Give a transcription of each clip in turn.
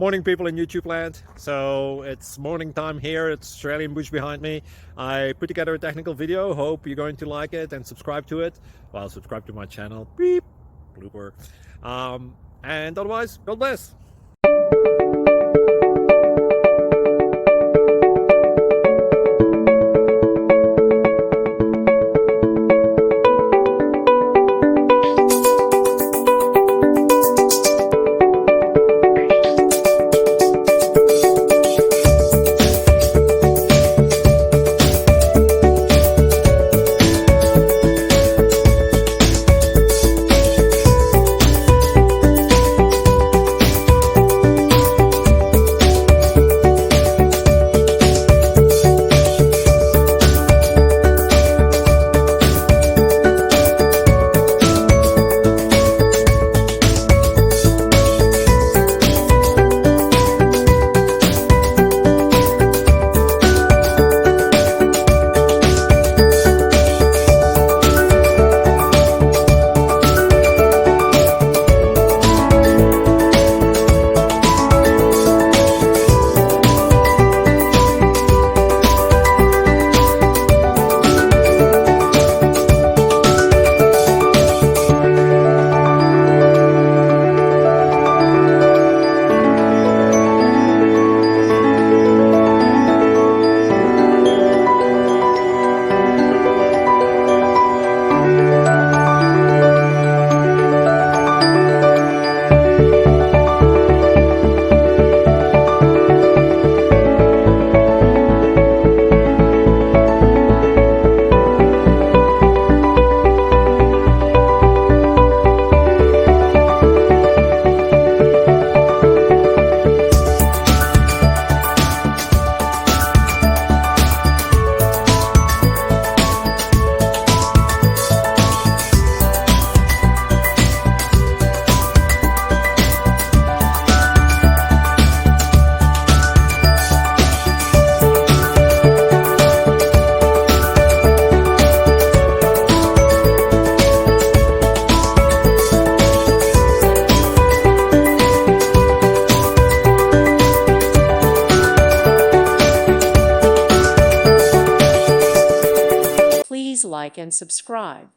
Morning, people in YouTube land. So it's morning time here. It's Australian bush behind me. I put together a technical video. Hope you're going to like it and subscribe to it. Well, subscribe to my channel. Beep. Blooper. And otherwise, God bless. Please like and subscribe.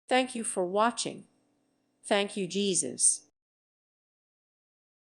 Thank you for watching. Thank you, Jesus.